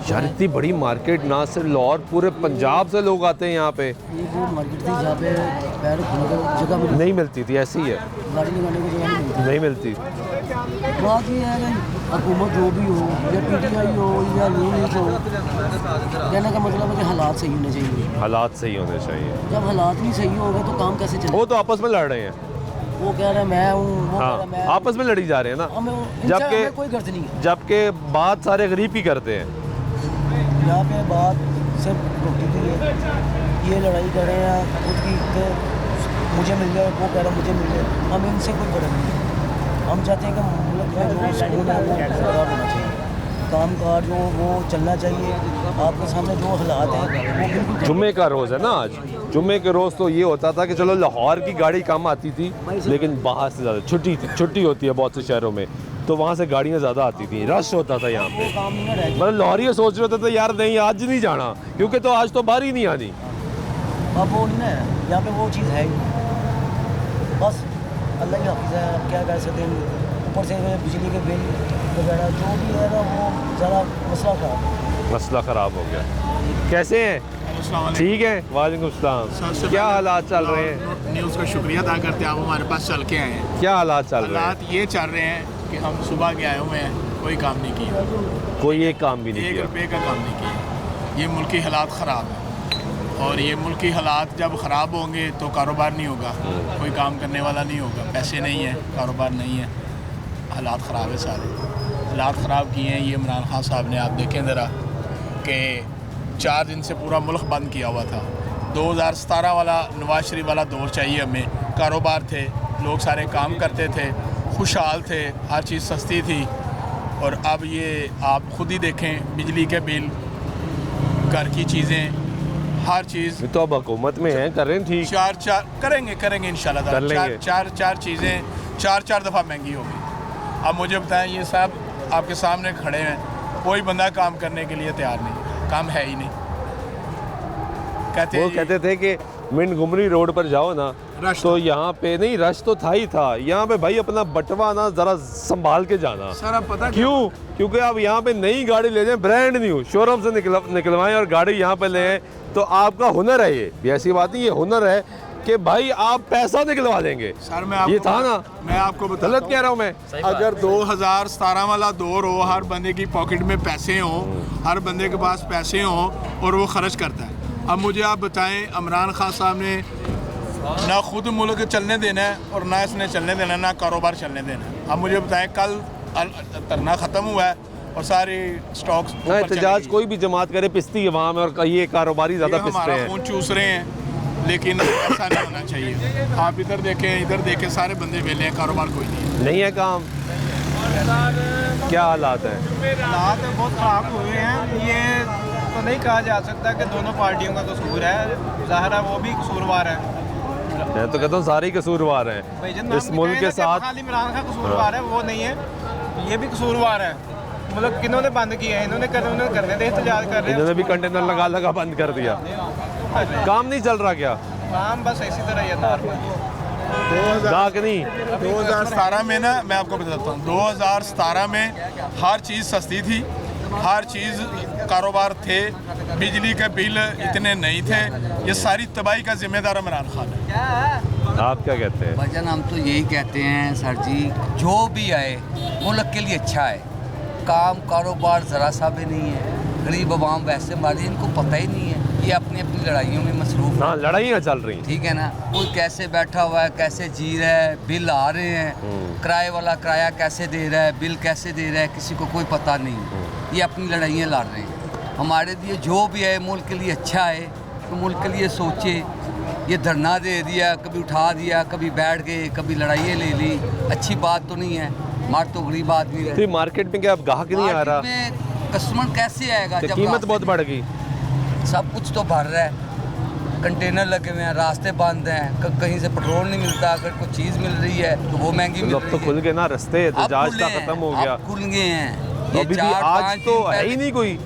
यार इतनी बड़ी मार्केट, ना सिर्फ लाहौर, पूरे पंजाब से लोग आते हैं यहाँ पे। ये वो मार्केट थी जहाँ पे पैर रखने को जगह नहीं मिलती थी, ऐसी है, गाड़ी लगाने को जगह नहीं मिलती। बात ये है कि हुकूमत जो भी हो या PTI हो या नून लीग हो, कहने का मतलब है कि हालात सही होने चाहिए। हालात सही होने चाहिए। जब हालात नहीं सही होंगे तो काम कैसे चलेगा? वो तो आपस में लड़ रहे हैं। वो कह रहा है मैं हूँ, वो कह रहा है मैं, आपस में लड़ी जा रहे हैं ना, जबकि कोई गर्ज नहीं है। जबकि बात सारे गरीब की करते हैं। यहाँ पे बात सिर्फ रोटी की है। ये लड़ाई कर रहे हैं खुद की कि मुझे मिल जाए, वो कह रहा मुझे मिल जाए। हम इनसे कोई फर्क नहीं है। हम चाहते हैं कि मुल्क में जो स्कूल है वो बरकरार होना चाहिए, काम काज जो वो चलना चाहिए। आपके सामने जो हालात हैं वो बिल्कुल। जुम्मे का रोज़ है ना आज, जुम्मे के रोज़ तो ये होता था कि चलो लाहौर की गाड़ी कम आती थी, लेकिन बाहर से ज़्यादा छुट्टी होती है बहुत से शहरों में, तो वहाँ से गाड़ियाँ ज़्यादा आती थी, रश होता था यहाँ पे। मतलब लाहौर ये सोच रहे थे यार नहीं आज नहीं जाना, क्योंकि तो आज तो बाहर ही नहीं आनी। अब वो नहीं है, यहाँ पे वो चीज़ है ही, बस अल्लाह ही हाफिज़ है। अब क्या कर सकते हैं, ऊपर से बिजली के बिल वगैरह जो भी है ना वो ज़्यादा मसला ख़राब हो गया। कैसे हैं? ठीक है, वालेकुम सलाम। क्या हालात चल रहे हैं? न्यूज़ का शुक्रिया अदा करते हैं, आप हमारे पास चल के आए हैं। क्या हालात चल रहे हैं? हालात ये चल रहे हैं कि हम सुबह के आए हुए हैं, कोई काम नहीं किया, कोई एक काम भी नहीं किया, 1 रुपये का काम नहीं किया। ये मुल्की हालात ख़राब है, और ये मुल्की हालात जब ख़राब होंगे तो कारोबार नहीं होगा, कोई काम करने वाला नहीं होगा, पैसे नहीं है, कारोबार नहीं है, हालात ख़राब है सारे। हालात ख़राब किए हैं ये इमरान खान साहब ने। आप देखें ज़रा कि 4 दिन से पूरा मुल्क बंद किया हुआ था। 2017 वाला नवाज शरीफ वाला दौर चाहिए हमें, कारोबार थे, लोग सारे काम करते थे, खुशहाल थे, हर चीज़ सस्ती थी। और अब ये आप खुद ही देखें, बिजली के बिल, घर की चीज़ें, हर चीज़। तो अब हुकूमत में है, कर रहे हैं ठीक। चार करेंगे इंशाल्लाह। कर लेंगे। चार चीज़ें चार दफ़ा महंगी होगी। अब मुझे बताएं, ये सब आपके सामने खड़े हैं, कोई बंदा काम करने के लिए तैयार नहीं, काम है ही नहीं। कहते थे कि मिंट घुमरी रोड पर जाओ ना तो यहाँ पे नहीं, रश तो था ही था, यहाँ पे भाई अपना बटवा ना ज़रा संभाल के जाना। सर अब पता क्यों? क्योंकि आप यहाँ पे नई गाड़ी ले जाएं, ब्रांड न्यू शोरूम से निकलवाएं और गाड़ी यहाँ पे ले आएं, तो आपका हुनर है ये ऐसी बात नहीं, ये हुनर है कि भाई आप पैसा निकलवा लेंगे। सर मैं ये था ना, मैं आपको गलत कह रहा हूँ मैं? अगर 2017 वाला दौर हो, हर बंदे की पॉकेट में पैसे हों, हर बंदे के पास पैसे हों और वो खर्च करता है। अब मुझे आप बताएं, इमरान खान साहब ने ना खुद मुल्क चलने देना है और ना इसने चलने देना है, ना कारोबार चलने देना है। अब मुझे बताएं, कल धरना ख़त्म हुआ है और सारे स्टॉक्स एहतजाज कोई भी जमात करे पिसती है वहाँ में, और ये कारोबारी ज़्यादा पिसते हैं, खून चूस रहे हैं, लेकिन ऐसा नहीं होना चाहिए। आप इधर देखें, सारे बंदे वेले हैं, कारोबार कोई नहीं है काम। क्या हालात हैं? हालात बहुत ख़राब हुए हैं। ये तो नहीं कहा जा सकता कि दोनों पार्टियों का कसूर है, ज़ाहिर है वो भी कसूरवार है। मैं तो कहता हूँ सारे ही कसूरवार हैं इस मुल्क के साथ। खाली इमरान खान कसूरवार है वो नहीं है, ये भी कसूरवार है। मतलब किन्होंने बंद किया है, इन्होंने करने थे, एहतजाज कर रहे हैं। इन्होंने भी कंटेनर लगा लगा बंद कर दिया। काम नहीं चल रहा क्या? काम बस इसी तरह ही है नॉर्मल। 2017 में ना, मैं आपको बताता हूँ, 2017 में हर चीज़ सस्ती थी, हर चीज़ कारोबार थे, बिजली के बिल इतने नहीं थे। ये सारी तबाही का जिम्मेदार इमरान खान है। आप क्या कहते हैं? भाईजान हम तो यही कहते हैं सर जी, जो भी आए मुल्क के लिए अच्छा है। काम कारोबार ज़रा सा भी नहीं है, गरीब आवाम वैसे हमारी इनको पता ही नहीं है, ये अपनी अपनी लड़ाइयों में मसरूफ हाँ, लड़ाइयाँ चल रही हैं, ठीक है ना। कोई कैसे बैठा हुआ है, कैसे जी रहा है, बिल आ रहे हैं, किराए वाला किराया कैसे दे रहा है, बिल कैसे दे रहा है, किसी को कोई पता नहीं। ये अपनी लड़ाइयाँ लड़ रहे हैं। हमारे लिए जो भी है मुल्क के लिए अच्छा है तो मुल्क के लिए सोचे। ये धरना दे दिया, कभी उठा दिया, कभी बैठ गए, कभी लड़ाइयाँ ले ली, अच्छी बात तो नहीं है। हमारे तो गरीब आदमी है। तो मार्केट में क्या अब ग्राहक नहीं आ रहा? कस्टमर कैसे आएगा जब कीमत बहुत बढ़ गई? सब कुछ तो भर रहा है, कंटेनर लगे हुए हैं, रास्ते बंद हैं, कहीं से पेट्रोल नहीं मिलता, अगर कोई चीज़ मिल रही है तो वो महंगी मिल रही है। अब तो खुल गए ना रास्ते, एहतजाज का खत्म हो गया। खुल गए हैं। अभी भी आज तो है ही नहीं कोई।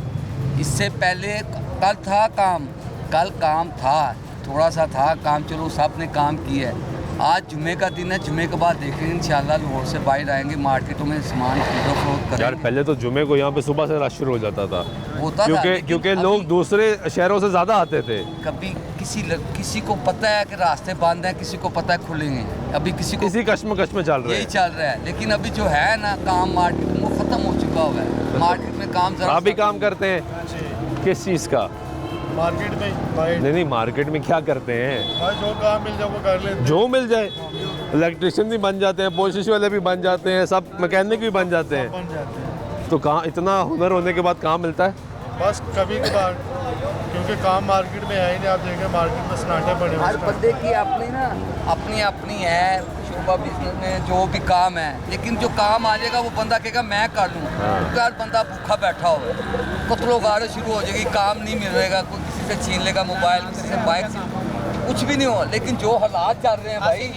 इससे पहले कल था काम, कल काम था, थोड़ा सा था काम, चलो सब ने काम किया है। आज जुमे का दिन है, जुमे के बाद देखेंगे इंशाल्लाह लाहौर से बाहर आएंगे, मार्केटों में सामान फरोख्त करेंगे। यार पहले तो जुमे को यहाँ पे सुबह से रश शुरू हो जाता था, क्योंकि लोग दूसरे शहरों से ज़्यादा आते थे। कभी किसी को पता है कि रास्ते बंद हैं, किसी को पता है खुलेंगे, अभी किसी को कश्मकश में चल रहा है, यही चल रहा है। लेकिन अभी जो है ना काम मार्केट में वो ख़त्म हो चुका हुआ है। मार्केट में काम आप भी काम करते हैं? किस चीज़ का? मार्केट में। नहीं, मार्केट में क्या करते हैं? जो काम मिल जाए वो कर लेते हैं। जो मिल जाए, इलेक्ट्रिशियन भी बन जाते हैं, पोलिस वाले भी बन जाते हैं, सब मैकेनिक भी बन जाते हैं। तो कहाँ इतना हुनर होने के बाद काम मिलता है? बस कभी कभार, क्योंकि काम मार्केट में है ही नहीं। आप देखें मार्केट में सन्नाटे पड़े। हर बंदे की अपनी ना अपनी है शोभा, बिजनेस में जो भी काम है, लेकिन जो काम आ जाएगा वो बंदा कहेगा मैं कर लूँ। तो यार बंदा भूखा बैठा हो, कत्लो गाड़ी शुरू हो जाएगी, काम नहीं मिल रहेगा, कोई किसी से छीन लेगा मोबाइल, किसी से बाइक से, कुछ भी नहीं हो। लेकिन जो हालात चल रहे हैं भाई,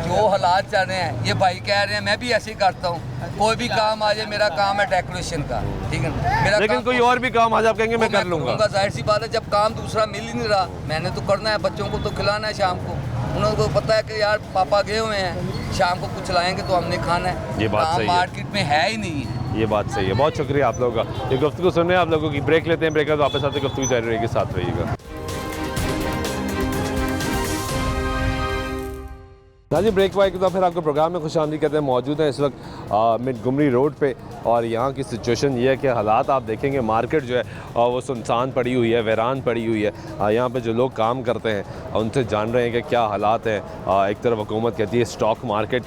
जो हालात चल रहे हैं, ये भाई कह रहे हैं, मैं भी ऐसे ही करता हूँ, कोई भी काम आ जाए, मेरा काम है डेकोरेशन का, ठीक है मेरा। लेकिन कोई और भी काम आ जाए, आप कहेंगे मैं कर लूँगा। जाहिर सी बात है, जब काम दूसरा मिल ही नहीं रहा, मैंने तो करना है, बच्चों को तो खिलाना है शाम को। उनको पता है कि यार पापा गए हुए हैं, शाम को कुछ लाएंगे तो हमने खाना है। ये बात सही है, मार्केट में है ही नहीं है। ये बात सही है। बहुत शुक्रिया आप लोगों का। ये गुफ्तगू सुन रहे हैं आप लोगों की। ब्रेक लेते हैं, ब्रेक के बाद वापस आते हैं, गुफ्तगू जारी रहेगी, साथ रहिएगा। हाँ जी, ब्रेक वाइक तो फिर आपके प्रोग्राम में खुशामदीद कहते हैं। मौजूद हैं इस वक्त मिंटगोमरी रोड पे, और यहाँ की सिचुएशन ये है कि हालात आप देखेंगे, मार्केट जो है वो सुनसान पड़ी हुई है, वीरान पड़ी हुई है। यहाँ पे जो लोग काम करते हैं उनसे जान रहे हैं कि क्या हालात हैं। एक तरफ हुकूमत कहती है स्टॉक मार्केट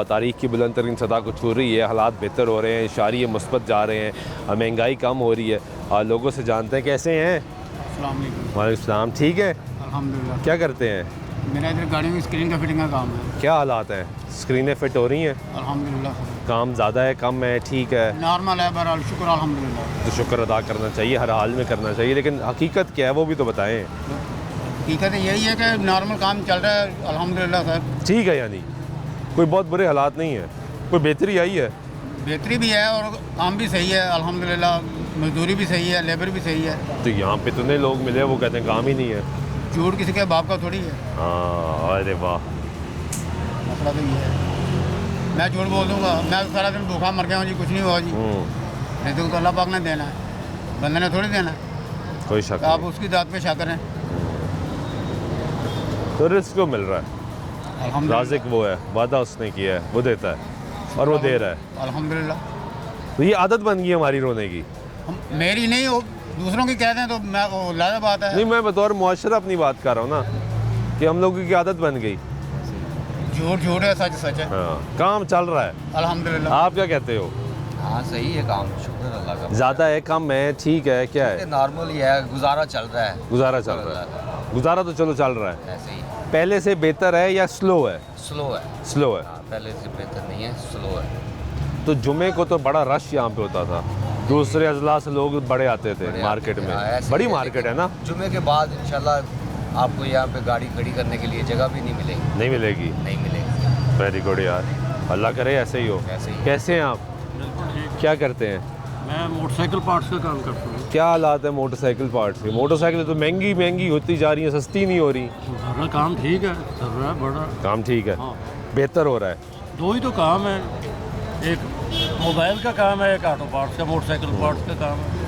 तारीख की बुलंद तरीन सतह को छू रही है, हालात बेहतर हो रहे हैं, इशारिये मुस्बत जा रहे हैं, महंगाई कम हो रही है। लोगों से जानते हैं कैसे हैं। वालेकुम सलाम। ठीक है अल्हम्दुलिल्लाह। क्या करते हैं? मेरा इधर गाड़ियों की स्क्रीन का फिटिंग का काम है। क्या हालात हैं? स्क्रीनें फिट हो रही हैं? अल्हम्दुलिल्लाह। काम ज़्यादा है, कम है, ठीक है? नॉर्मल है, बहरहाल शुक्र अल्हम्दुलिल्लाह। तो शुक्र अदा करना चाहिए, हर हाल में करना चाहिए, लेकिन हकीकत क्या है वो भी तो बताएं। हकीकत यही है कि नॉर्मल काम चल रहा है अल्हम्दुलिल्लाह सर। ठीक है, यानी कोई बहुत बुरे हालात नहीं है, कोई बेहतरी आई है? बेहतरी भी है और काम भी सही है अल्हम्दुलिल्लाह, मजदूरी भी सही है, लेबर भी सही है। तो यहाँ पे इतने लोग मिले, वो कहते हैं काम ही नहीं है। झूठ किसी के बाप का थोड़ी है। हाँ, अरे वाह, मसला तो ये है। मैं झूठ बोल दूंगा, मैं सारा दिन भूखा मर गया हूँ जी, कुछ नहीं हुआ जी, रिज़्क़ तो अल्लाह पाक ने देना है, बंदे ने थोड़ी देना है। कोई शक तो आप उसकी ज़ात पे शक करें। तो रिस्क को मिल रहा है, राज़िक वो है, वादा उसने किया है, वो देता है और वो दे रहा है अल्हम्दुलिल्लाह। तो ये आदत बन गई हमारी रोने की। मेरी नहीं, वो दूसरों की कहते हैं तो मैं वो लाज़िम बात है। नहीं, मैं बतौर मुआशरा अपनी बात कर रहा हूँ ना, कि हम लोगों की आदत बन गई। झूठ झूठ है, सच सच है। हाँ, काम चल रहा है अल्हम्दुलिल्लाह। आप क्या कहते हो? हाँ सही है काम, शुक्र अल्लाह का। ज़्यादा है, कम है, ठीक है, क्या है? नॉर्मल ही है, गुजारा चल रहा है। गुजारा चल रहा है, गुजारा तो चलो चल रहा है। ऐसे ही पहले से बेहतर है या स्लो है? स्लो है। स्लो है, पहले से बेहतर नहीं है, स्लो है। तो जुमे को तो बड़ा रश यहाँ पे होता था, दूसरे अजला से लोग बड़े आते थे मार्केट में। बड़ी मार्केट है ना। जुमे के बाद इंशाल्लाह आपको यहाँ पे गाड़ी खड़ी करने के लिए जगह भी नहीं मिलेगी। नहीं मिलेगी? नहीं मिलेगी। वेरी गुड यार, अल्लाह करे ऐसे ही हो। ऐसे ही। कैसे हैं आप? क्या करते हैं? मैं मोटरसाइकिल पार्ट्स का काम करता हूँ। क्या हालात है मोटरसाइकिल पार्ट्स के? मोटरसाइकिल तो महंगी महंगी होती जा रही है, सस्ती नहीं हो रही। हमारा काम ठीक है, चल रहा है बड़ा। काम ठीक है, हाँ। बेहतर हो रहा है। दो ही तो काम है, एक मोबाइल का काम है, एक ऑटो पार्ट्स का, मोटरसाइकिल पार्ट्स का काम है।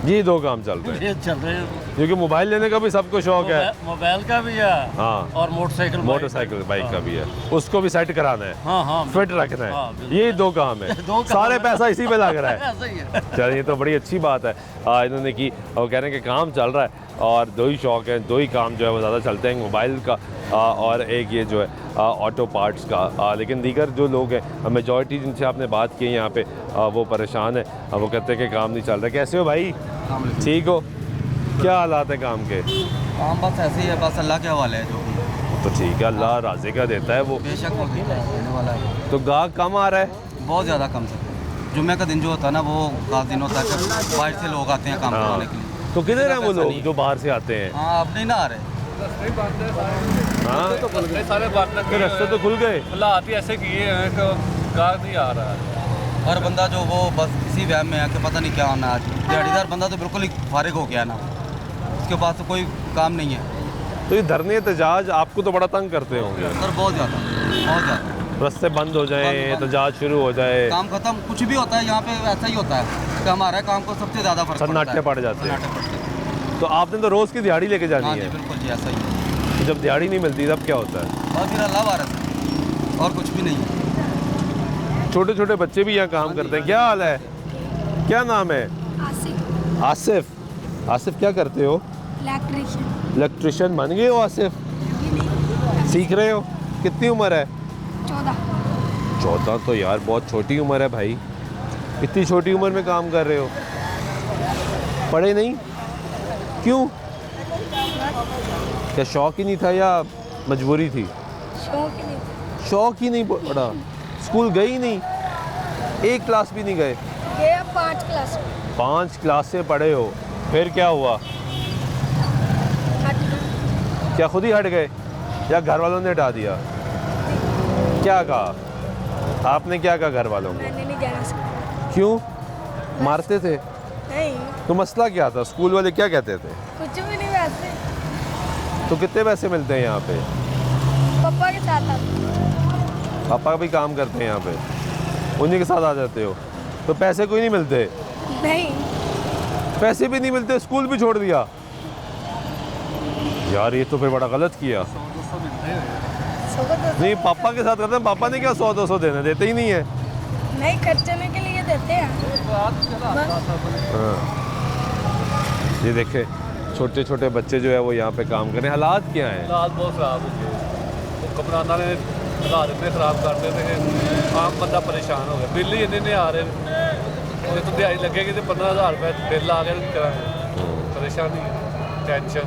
ये दो काम चल रहे हैं, ये चल रहे हैं। क्योंकि मोबाइल लेने का भी सबको शौक है। मोबाइल का भी है, हाँ, और मोटरसाइकिल बाइक का भी है, उसको भी सेट कराना है। हाँ हाँ, फिट रखना है। हाँ, ये दो काम है, सारे पैसा इसी में लग रहा है। ऐसा ही है। चलिए, ये तो बड़ी अच्छी बात है इन्होंने की। और कह रहे हैं कि काम चल रहा है और दो ही शौक है, दो ही काम जो है वो ज़्यादा चलते हैं, मोबाइल का और एक ये जो है ऑटो पार्ट्स का। लेकिन दीगर जो लोग हैं, मेजॉरिटी जिनसे आपने बात की यहाँ पे, वो परेशान है। वो कहते हैं कि काम नहीं चल रहा। कैसे हो भाई? ठीक हो? क्या हालात है काम के? काम बस ऐसे ही है, बस अल्लाह के हवाले है। जो तो ठीक है, अल्लाह राज़ी का देता है वो, बेशक वो देने वाला है। तो गाहक कम आ रहा है? बहुत ज़्यादा कम से। जुम्मे का दिन जो होता है ना, वो खास दिन होता है, बाहर से लोग आते हैं काम करवाने के लिए। तो किधर हैं वो लोग जो बाहर से आते हैं? हाँ, अब नहीं ना आ रहे। हाँ, सारे बात रास्ते तो खुल गए, हालात ही ऐसे किए हैं कि गाहक नहीं आ रहा है। हर बंदा जो वो बस इसी वहम में है कि पता नहीं क्या होना है। आज दिहाड़ीदार बंदा तो बिल्कुल ही फारिग हो गया ना, उसके पास तो कोई काम नहीं है। तो ये धरने एहतजाज आपको तो बड़ा तंग करते होंगे सर, बहुत ज़्यादा। रास्ते बंद हो जाए, एहतजाज शुरू हो जाए, काम खत्म, कुछ भी होता है यहाँ पे ऐसा ही होता है कि हमारे काम को सबसे ज़्यादा फर्क सन्नाटे पड़ जाते हैं। तो आपने तो रोज़ की दिहाड़ी लेके जानी है? बिल्कुल जी, ऐसा ही है। तो जब दिहाड़ी नहीं मिलती तब क्या होता है? बस फिर अल्लाह वारस है, और कुछ भी नहीं है। छोटे छोटे बच्चे भी यहाँ काम करते हैं। क्या हाल है? क्या नाम है? आसिफ। आसिफ। आसिफ क्या करते हो? इलेक्ट्रिशियन। इलेक्ट्रिशियन बन गए हो आसिफ? सीख रहे हो? कितनी उम्र है? 14। 14 तो यार बहुत छोटी उम्र है भाई। इतनी छोटी उम्र में काम कर रहे हो? पढ़े नहीं? क्यों? क्या शौक ही नहीं था या मजबूरी थी? शौक ही नहीं। शौक ही नहीं पढ़ा? स्कूल गए ही नहीं? एक क्लास भी नहीं गए? गया 5 क्लास में। 5 क्लास से पढ़े हो, फिर क्या हुआ? क्या खुद ही हट गए या घर वालों ने हटा दिया? क्या कहा आपने? क्या कहा घर वालों को? मैंने नहीं जाना स्कूल। क्यों? मारते थे? नहीं। तो मसला क्या था? स्कूल वाले क्या कहते थे? कुछ भी नहीं वैसे। तो कितने पैसे मिलते हैं यहाँ पे? पापा के साथ आते। पापा भी काम करते हैं यहाँ पे, उन्हीं के साथ आ जाते हो? तो पैसे कोई नहीं मिलते? नहीं। पैसे भी नहीं मिलते, स्कूल भी छोड़ दिया? यार ये तो फिर बड़ा गलत किया। नहीं, पापा के साथ करते हैं। पापा ने क्या 100-200 देने? देते ही नहीं है। नहीं, खर्चने के लिए देते हैं। हाँ। ये देखे छोटे छोटे बच्चे जो है वो यहाँ पे काम कर रहे हैं। हालात क्या हैं? हालात बहुत ख़राब है। हुक्मराना ने हालात इतने ख़राब कर देते हैं, आम बंदा परेशान हो गया। बिल ही इतने नहीं आ रहे, और तो दिहाड़ी लगेगी तो 15,000 रुपये बिल आ गया, कराए परेशानी, टेंशन।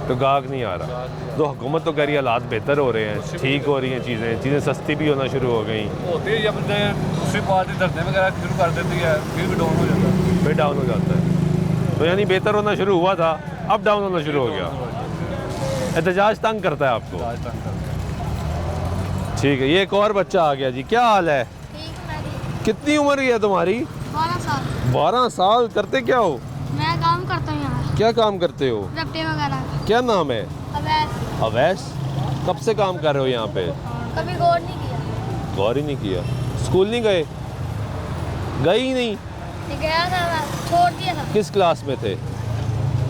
तो गाहक नहीं आ रहा। तो हुकूमत तो कह रही है हालात बेहतर हो रहे हैं, ठीक हो रही हैं, चीज़ें सस्ती भी होना शुरू हो गई। होती है जब दूसरी पार्टी धरने वगैरह शुरू कर देती है, फिर भी डाउन हो जाता है। फिर डाउन हो जाता है। तो यानी बेहतर होना शुरू हुआ था, अब डाउन होना शुरू हो गया। एहतजाज तंग करता है आपको? ठीक है। ये एक और बच्चा आ गया जी। क्या हाल है? कितनी उम्र है तुम्हारी? 12 साल। 12 साल। करते क्या हो? मैं काम करता हूँ यहाँ। क्या काम करते हो? रपटे वगैरह। क्या नाम है? अवैस। अवैस। कब से काम कर रहे हो यहाँ पे? कभी गौर नहीं किया। गौर ही नहीं किया? स्कूल नहीं गए? गए ही नहीं? गया था, मैं छोड़ दिया था। किस क्लास में थे?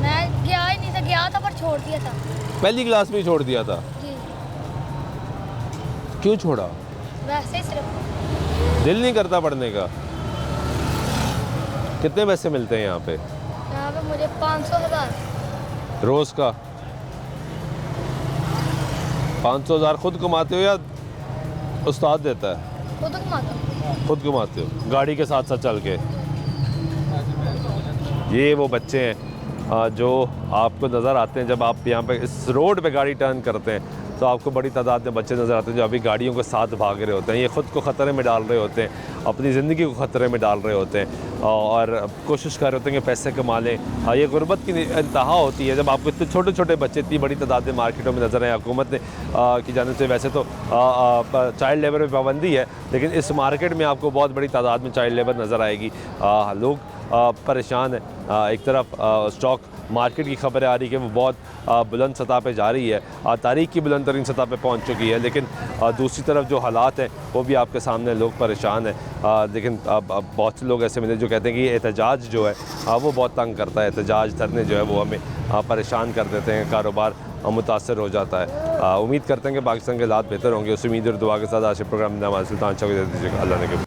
मैं गया ही नहीं था, गया था पर छोड़ दिया था। पहली क्लास में ही छोड़ दिया था? जी। क्यों छोड़ा? वैसे ही सिर्फ। दिल नहीं करता पढ़ने का? कितने पैसे मिलते हैं यहाँ पे? यहाँ पे मुझे 500,000 रोज का? 500,000 खुद कमाते हो या उस्ताद देता है? खुद कमाता हूँ। खुद कमाते हो, गाड़ी के साथ साथ चल के? ये वो बच्चे हैं जो आपको नज़र आते हैं जब आप यहाँ पे इस रोड पे गाड़ी टर्न करते हैं, तो आपको बड़ी तादाद में बच्चे नज़र आते हैं जो अभी गाड़ियों के साथ भाग रहे होते हैं। ये ख़ुद को ख़तरे में डाल रहे होते हैं अपनी ज़िंदगी को ख़तरे में डाल रहे होते हैं और कोशिश कर रहे होते हैं कि पैसे कमा लें। ये गुर्बत की इंतहा होती है जब आपको इतने छोटे छोटे बच्चे इतनी बड़ी तादाद में मार्केटों में नज़र आए। हुकूमत ने की जानिब से वैसे तो चाइल्ड लेबर में पाबंदी है, लेकिन इस मार्केट में आपको बहुत बड़ी तादाद में चाइल्ड लेबर नज़र आएगी। लोग परेशान हैं। एक तरफ स्टॉक मार्केट की खबरें आ रही कि वो बहुत बुलंद सतह पे जा रही है, तारीख की बुलंद तरीन सतह पे पहुंच चुकी है, लेकिन दूसरी तरफ जो हालात हैं वो भी आपके सामने, लोग परेशान हैं। लेकिन बहुत से लोग ऐसे मिले जो कहते हैं कि ये एहतजाज जो है वो बहुत तंग करता है, एहतजाज धरने जो है वो हमें परेशान कर देते हैं, कारोबार मुतासर हो जाता है। उम्मीद करते हैं कि पाकिस्तान के हालात बेहतर होंगे। उस उम्मीद और दुआ के साथ आज के प्रोग्राम में सुल्तान शाह को दे दीजिएगा। अल्लाह ने